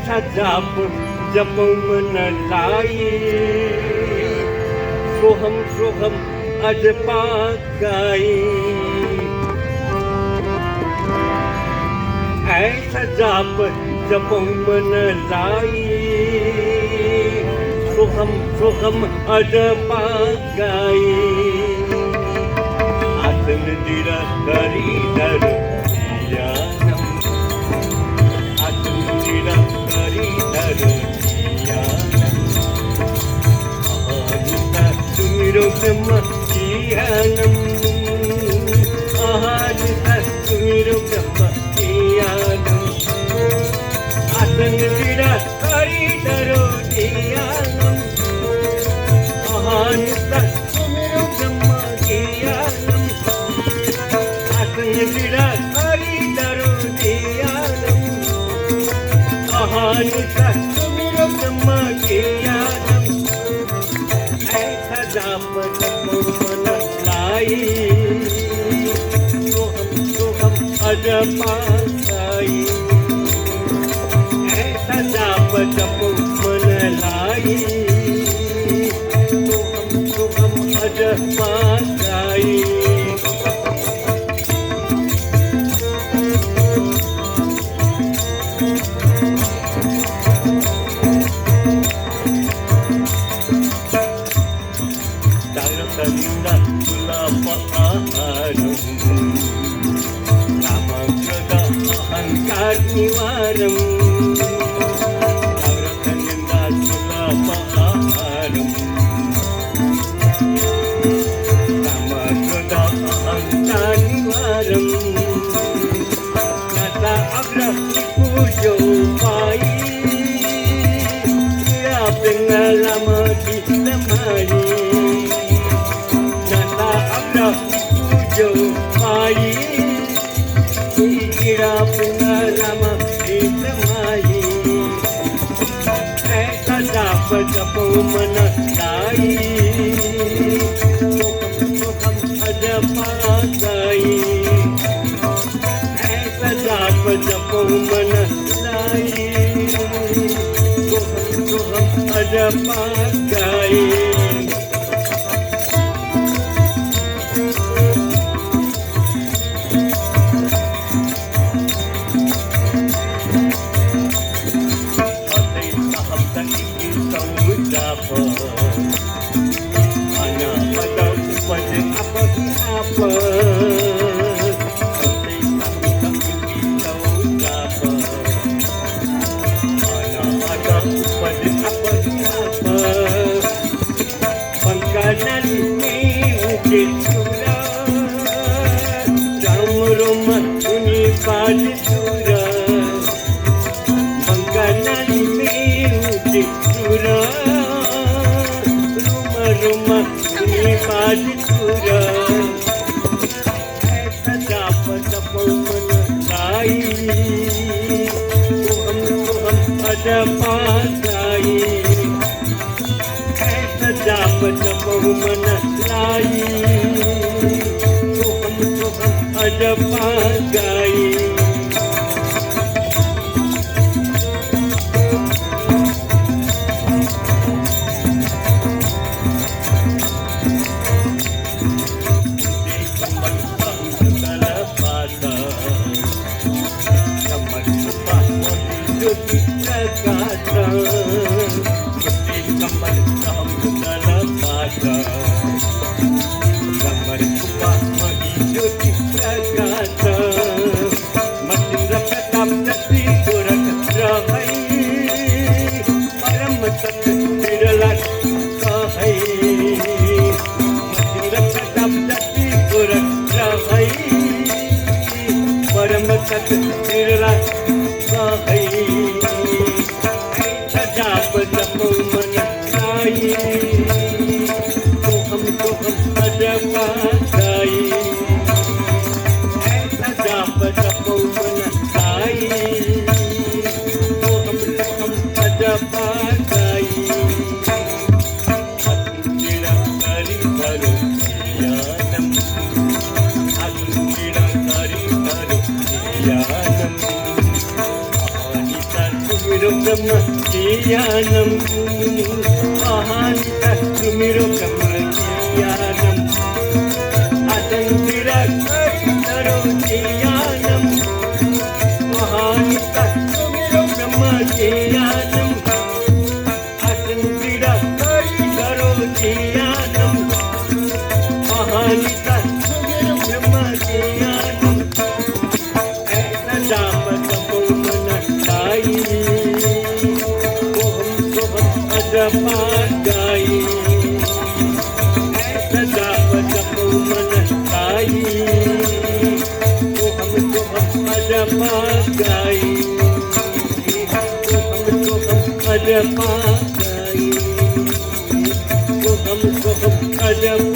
ऐसा जाप जपो मन लाई, सोहम सोहम अजपा गाई। ऐसा जाप जपो मन लाई, सोहम सोहम अजपा गाई। आसन दिरा करी धर ध्यानम, आसन दिरा करी धर ध्यानम। आहारिता सुमिरो ब्रह्म ध्यानम, आहारिता सुमिरो ब्रह्म ध्यानम। आसन दिरा करी धरो ध्यानम, आहारिता सुमिरो ब्रह्म ध्यानम। दिरा करी धरो ध्यानम, आहारिता सुमिरो ब्रह्म ध्यानम। ऐसा जाप जपो मन लाई, सोहम सोहम अजपा गाई। ऐसा जाप जपो मन लाई, सोहम सोहम अजपा गाई। Dalam tulah paharum, nama kerja angkat niwaram. Dalam tulah paharum, nama kerja angkat niwaram. Kata ablah pujo pai, dia pengalaman ditemani. Pujo pai, kira pengalaman ditemani. ऐसा जाप जपो मन लाई, सोहम सोहम अजपा गाई। ऐसा जाप जपो मन लाई, सोहम सोहम अजपा गाई। Pangkalan ni ukit surah, Ramroma uni padi surah. Pangkalan ni ukit surah, Roma uni padi surah. Aisa jap japo man gai, soham soham ajapa gai. जाप जपो मन लाई, सोहम सोहम अजपा गाई। जाप जपो मन लाई, सोहम सोहम अजपा गाई। ऐसा जाप जपो मन लाई, सोहम सोहम अजपा गाई। सुमिरो ब्रह्म ज्ञानम महानिता सुमिरो ब्रह्म ज्ञानम अतंतिरा करो ज्ञानम महानिता सुमिरो ब्रह्म ज्ञानम अतंतिरा करो ज्ञानम महानिता सुमिरो ब्रह्म ज्ञानम ऐसा जाप तपो मन गाई अजपा गाई ऐसा जाप तपो मन गाई अजपा गाई अजपा गाई अजपा